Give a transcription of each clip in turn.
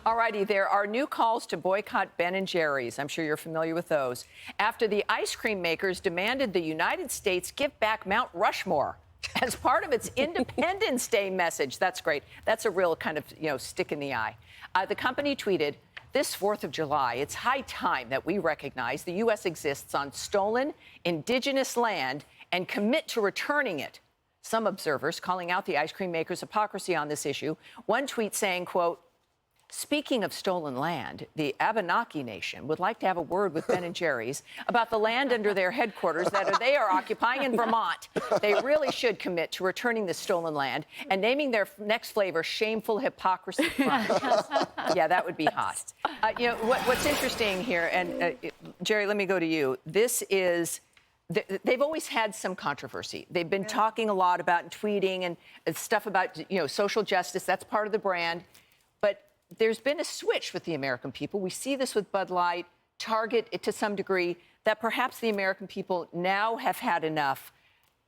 All righty, there are new calls to boycott Ben & Jerry's. I'm sure you're familiar with those. After the ice cream makers demanded the United States give back Mount Rushmore as part of its Independence Day message. That's great. That's a real kind of, stick in the eye. The company tweeted, "This 4th of July, it's high time that we recognize the U.S. exists on stolen, indigenous land and commit to returning it." Some observers calling out the ice cream makers' hypocrisy on this issue. One tweet saying, quote, "Speaking of stolen land, the Abenaki Nation would like to have a word with Ben & Jerry's about the land under their headquarters that they are occupying in Vermont. They really should commit to returning this stolen land and naming their next flavor Shameful Hypocrisy Crunch." Yeah, that would be hot. What's interesting here, and Jerry, let me go to you. This is... They've always had some controversy. They've been talking a lot about and tweeting and stuff about, social justice. That's part of the brand. But there's been a switch with the American people. We see this with Bud Light, Target to some degree, that perhaps the American people now have had enough.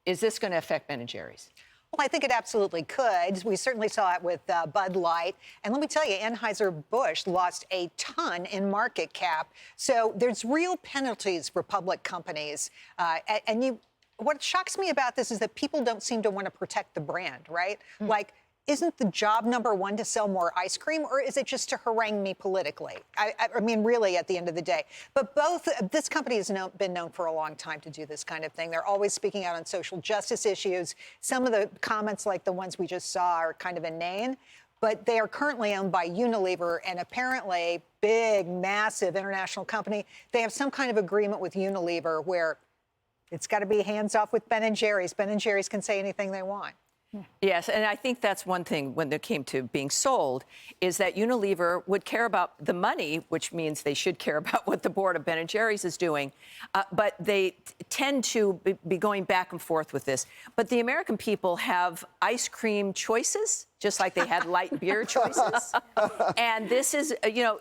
Is this going to affect Ben & Jerry's? Well, I think it absolutely could. We certainly saw it with Bud Light. And let me tell you, Anheuser-Busch lost a ton in market cap. So there's real penalties for public companies. What shocks me about this is that people don't seem to want to protect the brand, right? Like, isn't the job number one to sell more ice cream, or is it just to harangue me politically? I mean, really, at the end of the day. But this company has been known for a long time to do this kind of thing. They're always speaking out on social justice issues. Some of the comments, like the ones we just saw, are kind of inane. But they are currently owned by Unilever, and apparently, big, massive international company. They have some kind of agreement with Unilever where it's got to be hands off with Ben & Jerry's. Ben & Jerry's can say anything they want. Yes, and I think that's one thing when it came to being sold, is that Unilever would care about the money, which means they should care about what the board of Ben & Jerry's is doing. But they tend to be going back and forth with this. But the American people have ice cream choices, just like they had light beer choices. And this is,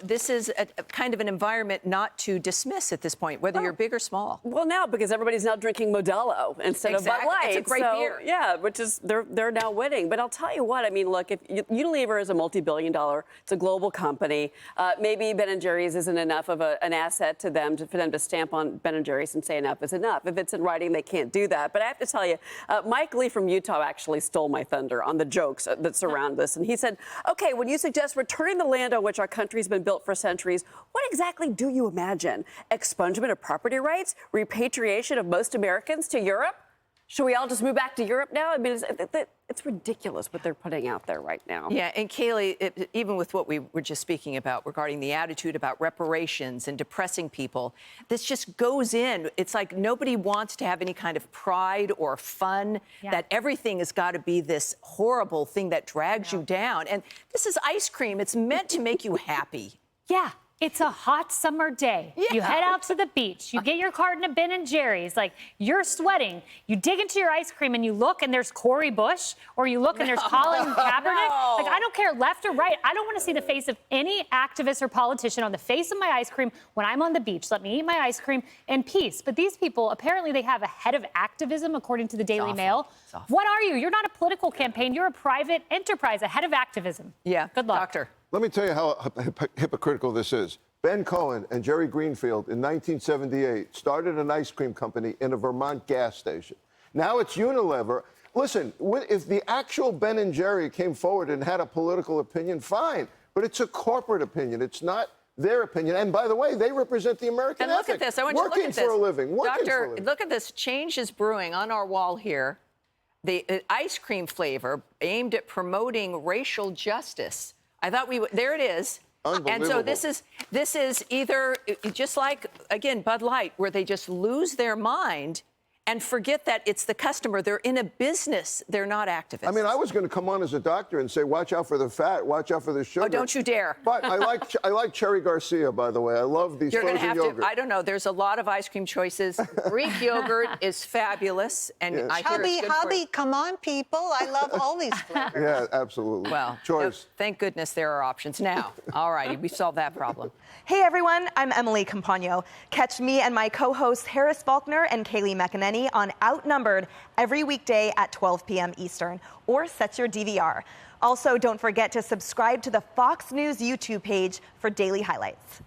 this is a kind of an environment not to dismiss at this point, whether you're big or small. Well, now, because everybody's now drinking Modelo instead of Bud Light. It's a great beer. Yeah, which is, they're now winning. But I'll tell you what, I mean, look, if Unilever is a multi-billion-dollar, it's a global company. Maybe Ben & Jerry's isn't enough of an asset to them, for them to stamp on Ben & Jerry's and say enough is enough. If it's in writing, they can't do that. But I have to tell you, Mike Lee from Utah actually stole my thunder on the jokes that's around this. And he said, okay, when you suggest returning the land on which our country's been built for centuries, what exactly do you imagine? Expungement of property rights? Repatriation of most Americans to Europe? Should we all just move back to Europe now? I mean, it's ridiculous what they're putting out there right now. Yeah, and Kaylee, even with what we were just speaking about regarding the attitude about reparations and depressing people, this just goes in. It's like nobody wants to have any kind of pride or fun, that everything has got to be this horrible thing that drags you down. And this is ice cream. It's meant to make you happy. Yeah. It's a hot summer day. Yeah. You head out to the beach. You get your carton of Ben & Jerry's. Like, you're sweating. You dig into your ice cream and you look and there's Cori Bush, or you look and there's Colin Kaepernick. No. Like, I don't care left or right. I don't want to see the face of any activist or politician on the face of my ice cream when I'm on the beach. Let me eat my ice cream in peace. But these people, apparently they have a head of activism, according to the Daily Mail. What are you? You're not a political campaign. You're a private enterprise, a head of activism. Yeah. Good luck. Doctor. Let me tell you how hypocritical this is. Ben Cohen and Jerry Greenfield in 1978 started an ice cream company in a Vermont gas station. Now it's Unilever. Listen, if the actual Ben & Jerry came forward and had a political opinion, fine. But it's a corporate opinion. It's not their opinion. And by the way, they represent the American ethic. And look at this. I want you to look at this. Working for a living. Doctor, look at this. Change is brewing on our wall here. The ice cream flavor aimed at promoting racial justice. I thought there it is. And so this is either just like, again, Bud Light, where they just lose their mind and forget that it's the customer. They're in a business. They're not activists. I mean, I was going to come on as a doctor and say, watch out for the fat, watch out for the sugar. Oh, don't you dare. But I like Cherry Garcia, by the way. I love these frozen yogurt. I don't know. There's a lot of ice cream choices. Greek yogurt is fabulous. And I hear it's good Hubby, come on, people. I love all these flavors. Yeah, absolutely. Well, choice. Thank goodness there are options now. All righty, we solved that problem. Hey, everyone. I'm Emily Campagno. Catch me and my co-hosts Harris Faulkner and Kaylee McEnany Kenny on Outnumbered every weekday at 12 p.m. Eastern, or set your DVR. Also, don't forget to subscribe to the Fox News YouTube page for daily highlights.